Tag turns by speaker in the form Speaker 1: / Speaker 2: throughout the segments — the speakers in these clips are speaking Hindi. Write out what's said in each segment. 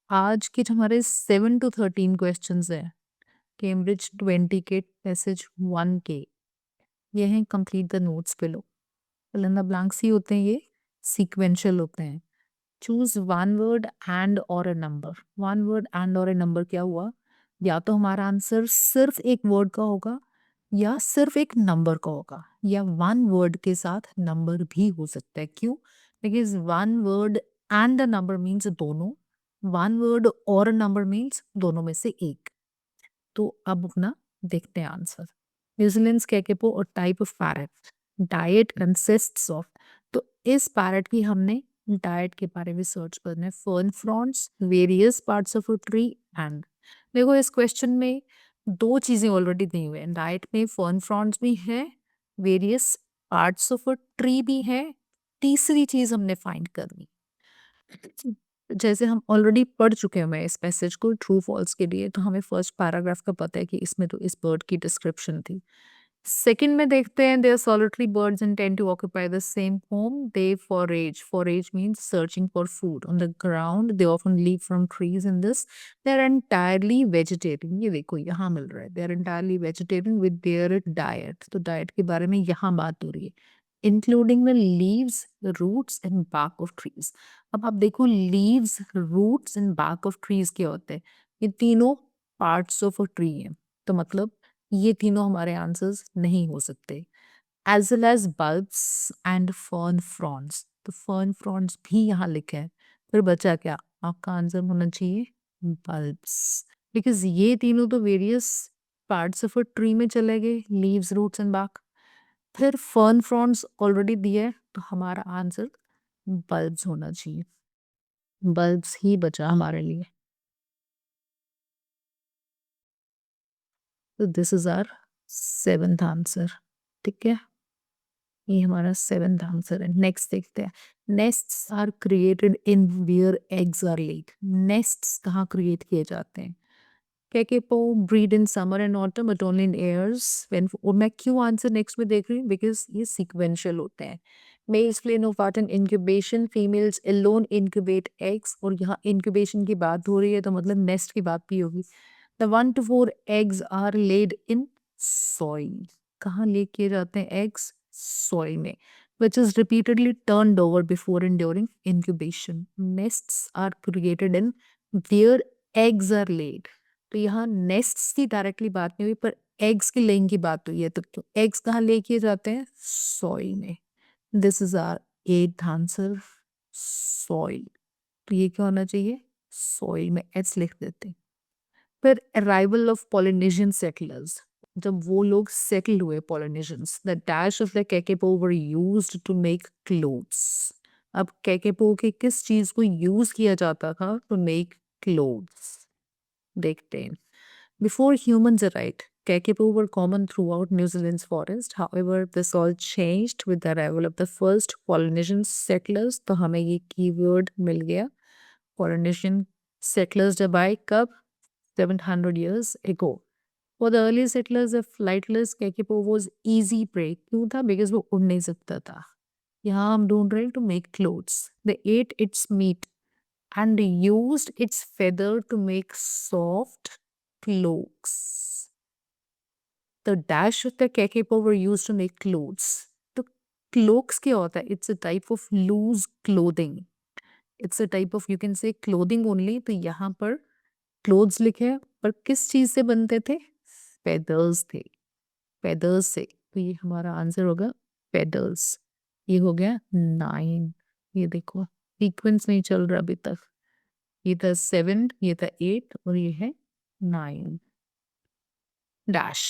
Speaker 1: आज के जो हमारे 7 to 13 क्वेश्चंस हैं, कैम्ब्रिज 20 के पैसेज 1 के, ये हैं complete the notes below. Fill in the blanks ही होते हैं, ये सीक्वेंशियल होते हैं। चूज वन वर्ड एंड और a number. One word and और अ नंबर क्या हुआ? या तो हमारा आंसर सिर्फ एक वर्ड का होगा या सिर्फ एक नंबर का होगा, या वन वर्ड के साथ नंबर भी हो सकता है। क्यों? Because one word and the number means दोनों, वन वर्ड और नंबर मीन्स दोनों में से एक। तो अब अपना देखते हैं आंसर। न्यूजीलैंड कैकेपो और type of parrot. Diet consists of, तो इस पैरट की हमने डाइट के बारे में सर्च करना है। Fern fronts, various parts of a tree and, देखो इस क्वेश्चन में दो चीजें ऑलरेडी दी हुई हैं। डाइट में फर्न फ्रॉन्ट्स भी है, various parts of a tree भी है, तीसरी चीज हमने फाइंड करनी। जैसे हम ऑलरेडी पढ़ चुके हैं इस पैसेज को ट्रू फॉल्स के लिए, तो हमें फर्स्ट पैराग्राफ का पता है कि इसमें तो इस बर्ड की डिस्क्रिप्शन थी। सेकंड में देखते हैं, they are solitary birds and tend to occupy the same home, they forage, forage means searching for food on the ground, they often leave from trees in this, they are entirely vegetarian. ये देखो यहाँ मिल रहा है, they are entirely vegetarian with their diet. तो डाइट के बारे में यहाँ बात हो रही है, including the leaves, roots and bark of trees. अब आप देखो leaves, roots and bark of trees क्या होते हैं? ये तीनों पार्ट्स ऑफ अ ट्री है, तो मतलब ये तीनों हमारे आंसर्स नहीं हो सकते। As well as bulbs and fern fronds, तो फर्न फ्रॉन्स भी यहाँ लिखे हैं। फिर बचा क्या? आपका आंसर होना चाहिए बल्ब्स, बिकॉज ये तीनों तो various parts of a tree में चले गए, लीव्स, रूट्स एंड bark। फिर फर्न फ्रॉन्ट्स ऑलरेडी दिया है, तो हमारा आंसर बल्ब्स होना चाहिए। बल्ब्स ही बचा हमारे लिए। तो this is our seventh answer. ठीक है, ये हमारा सेवेंथ आंसर है। नेक्स्ट देखते हैं, nests are created in where eggs are laid. Nests कहाँ क्रिएट किए जाते हैं? Kakapo breed in summer and autumn but only in airs when, और मैं क्यों आंसर नेक्स्ट में देख रही हूँ? बिकॉज ये सीक्वेंशियल होते हैं। Males play no part in incubation, females alone incubate eggs, और यहाँ इंक्यूबेशन की बात हो रही है तो मतलब नेस्ट की बात भी होगी। The 1 to 4 eggs are laid in soil। कहाँ ले किए जाते हैं एग्स? सॉइल में, which is repeatedly turned over before and during incubation. Nests are created in where eggs are laid। तो यहाँ नेस्ट्स की डायरेक्टली बात नहीं हुई, पर एग्स की लेइंग की बात हुई है। तो एग्स कहाँ ले किए जाते हैं? सॉइल में। This is our eight answer, soil. तो ये क्या होना चाहिए? सॉइल में एच लिख देते हैं। फिर अराइवल ऑफ पॉलिनेशियन सेटलर्स, जब वो लोग सेटल हुए Polynesians, the dash of the kakapo were used to make clothes. अब कैकेपो के किस चीज को यूज किया जाता था टू मेक क्लोथ्स? देखते हैं। Before humans arrived, kakapo were common throughout New Zealand's forest. However, this all changed with the arrival of the first Polynesian settlers. तो हमें ये कीवर्ड मिल गया, Polynesian settlers जब आए कब? 700 years ago. For the early settlers, a flightless kakapo was easy prey. क्यों था? Because वो उड़ नहीं सकता था। यहाँ हम ढूंढ रहे हैं to make clothes. They ate its meat and used its feather to make soft cloaks. The dash of the kakapo were used to make clothes. तो cloaks क्या होता है? It's a type of loose clothing. It's a type of, you can say clothing only. तो यहाँ पर clothes लिखे हैं, पर किस चीज से बनते थे? feathers थे, feathers से। तो ये हमारा आंसर होगा feathers। ये हो गया 9। ये देखो सीक्वेंस नहीं चल रहा अभी तक। ये था 7, ये था 8 और ये है 9। Dash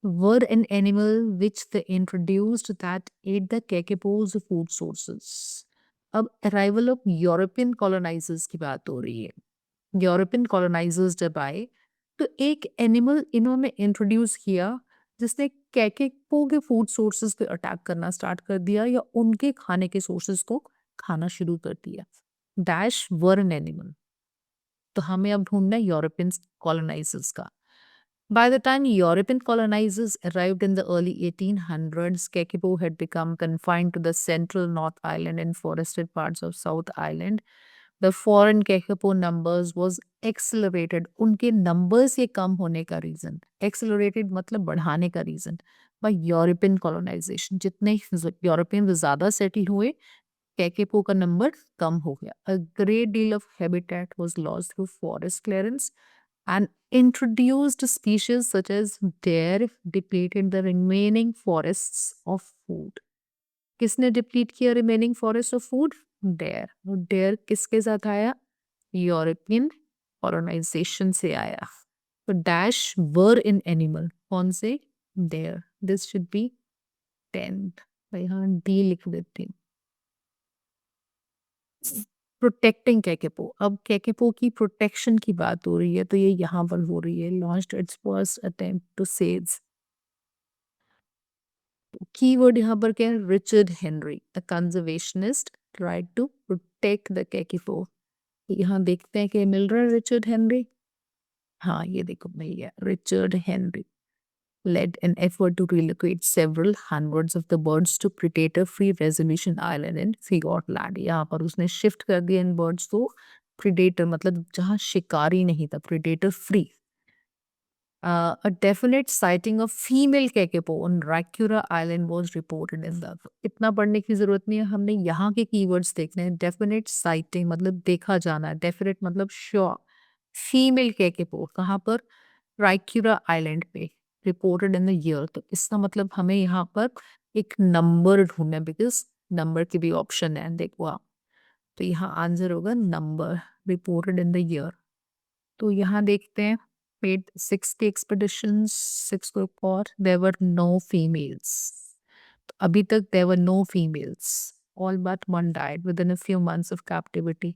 Speaker 1: were an animal which they introduced that ate the kakapo's food sources। अब अराइवल ऑफ यूरोपियन कॉलोनाइजर्स की बात हो रही है। यूरोपियन कॉलोनाइजर्स जब आए तो एक एनिमल इन्होंने इंट्रोड्यूस किया जिसने कैकेपो के फूड सोर्सेज पे अटैक करना स्टार्ट कर दिया, या उनके खाने के सोर्सेज को खाना शुरू कर दिया। डैश वर एन एनिमल, तो हमें अब ढूंढना है यूरोपियन कॉलोनाइजर्स का। By the time European colonizers arrived in the early 1800s, Kakapo had become confined to the central North Island and forested parts of South Island. The foreign kakapo numbers was accelerated, उनके नंबर्स ये कम होने का रीजन, एक्सेलरेटेड मतलब बढ़ाने का रीजन, बाय यूरोपियन कॉलोनाइजेशन। जितने यूरोपियन ज़्यादा सेटल हुए, कैकेपो का नंबर कम हो गया। A great deal of habitat was lost through forest clearance and introduced species such as deer depleted the remaining forests of food. किसने डिप्लीट किया remaining forest of food? Deer. और डेयर किसके साथ आया? यूरोपियन कॉलोनाइजेशन से आया। तो डैश वर इन एनिमल, कौन से? Deer. This should be 10th। भाई हाँ, डी लिख देती हूँ। प्रोटेक्टिंग कैकेपो, अब कैकेपो की प्रोटेक्शन की बात हो रही है, तो ये यहाँ पर हो रही है। Launched its first attempt to save, keyword यहाँ पर क्या है? Richard Henry the conservationist tried to protect the kakapo. यहाँ देखते हैं कि मिल रहा है रिचर्ड हेनरी। हाँ, ये देखो मिल गया, Richard Henry led an effort to relocate several hundreds of the birds to predator-free Resolution Island in Fiordland। यहाँ पर उसने शिफ्ट कर दिया इन बर्ड्स को प्रीडेटर, मतलब जहाँ शिकारी नहीं था, predator free. A definite sighting of female kakapo on Racura Island was reported in the। इतना पढ़ने की जरूरत नहीं है, हमने यहाँ के कीवर्ड्स देखने हैं। डेफिनेट साइटिंग मतलब देखा जाना है, डेफिनेट मतलब श्योर। फीमेल कैकेपो कहाँ पर? राइक्यूरा आइलैंड पे, रिपोर्टेड इन द ईयर। तो इसका मतलब हमें यहाँ पर एक नंबर ढूंढना है, बिकॉज नंबर की भी ऑप्शन है, देखो आप। तो यहाँ आंसर होगा number, reported in the year. तो यहाँ देखते हैं, paid 60 expeditions, 6 group और there were no females। तो अभी तक there were no females, all but one died within a few months of captivity।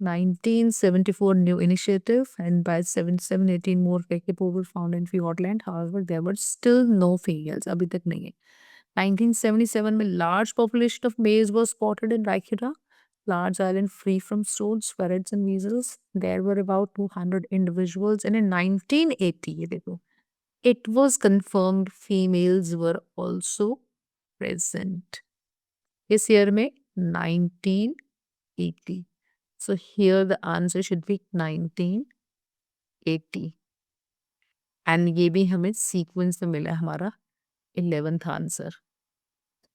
Speaker 1: 1974 new initiative and by 77 18 more Kekeppo were found in Fiordland, however there were still no females, अभी तक नहीं है। 1977 में large population of maize was spotted in Raikura, large island free from stoats, ferrets and weasels। There were about 200 individuals and in 1980 ये देखो, it was confirmed females were also present। इस year में 1980। So here the answer should be 1980। And ये भी हमें सीक्वेंस में मिला हमारा 11th आंसर।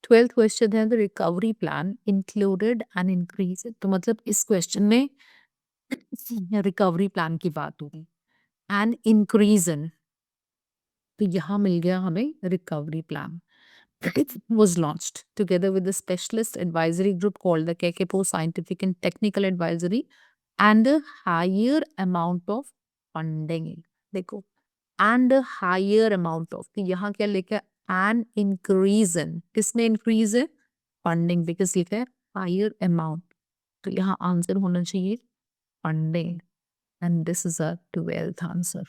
Speaker 1: 12th क्वेश्चन है the recovery plan included an increase. तो मतलब इस क्वेश्चन में रिकवरी प्लान की बात होगी, एन इंक्रीजन। तो यहाँ मिल गया हमें recovery plan. Was launched together with the specialist advisory group called the Kekepo Scientific and Technical Advisory and a higher amount of funding। देखो, and a higher amount of, तो यहाँ क्या लिखा है? an increase in, किसने इंक्रीज है? फंडिंग, बिकॉज लिखा है हायर अमाउंट। तो यहाँ आंसर होना चाहिए funding, and this is a 12th answer.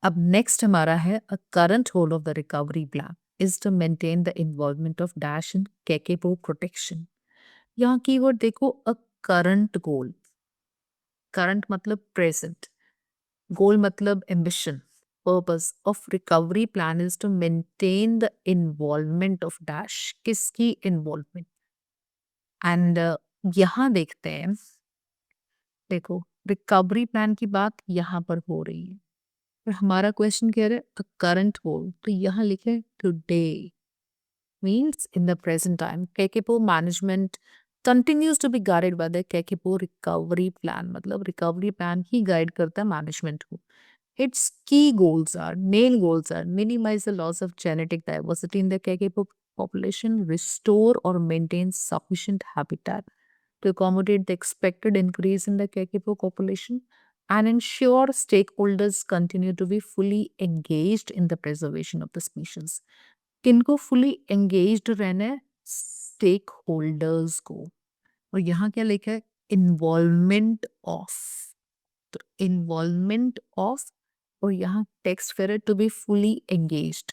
Speaker 1: अब नेक्स्ट हमारा है a current goal of the recovery plan is to maintain the involvement of dash in kakapo protection. यहाँ कीवर्ड देखो, अ करंट गोल। करंट मतलब प्रेजेंट, गोल मतलब ambition. Purpose of recovery plan is to maintain the involvement of dash, किसकी इन्वॉल्वमेंट? एंड यहाँ देखते हैं, देखो रिकवरी प्लान की बात यहाँ पर हो रही है, और हमारा क्वेश्चन कह रहा है करंट गोल, तो यहाँ लिखे today means in the present time। Kekepo management continues to be guided by the Kekepo recovery plan, मतलब recovery plan ही guide करता है management को। Its key goals are, main goals are minimize the loss of genetic diversity in the Kekepo population, restore or maintain sufficient habitat to accommodate the expected increase in the Kekepo population, and ensure stakeholders continue to be fully engaged in the preservation of the species। किनको फुली एंगेज्ड रहना है? स्टेक होल्डर्स को। और यहाँ क्या लिखा है? Involvement of. तो इन्वॉल्वमेंट ऑफ, और यहाँ text fair to be fully engaged.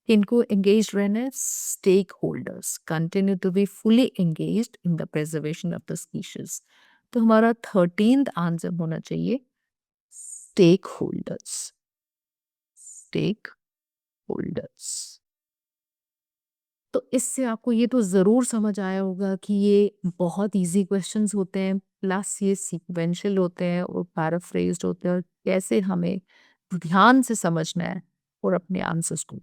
Speaker 1: किनको एंगेज रहना है? Stakeholders continue to be fully engaged in the preservation of the species. तो हमारा 13th आंसर होना चाहिए स्टेक होल्डर्स। Stake holders. तो इससे आपको ये तो ज़रूर समझ आया होगा कि ये बहुत इजी क्वेश्चंस होते हैं, प्लस ये सीक्वेंशियल होते हैं और पैराफ्रेज्ड होते हैं और कैसे हमें ध्यान से समझना है और अपने आंसर्स को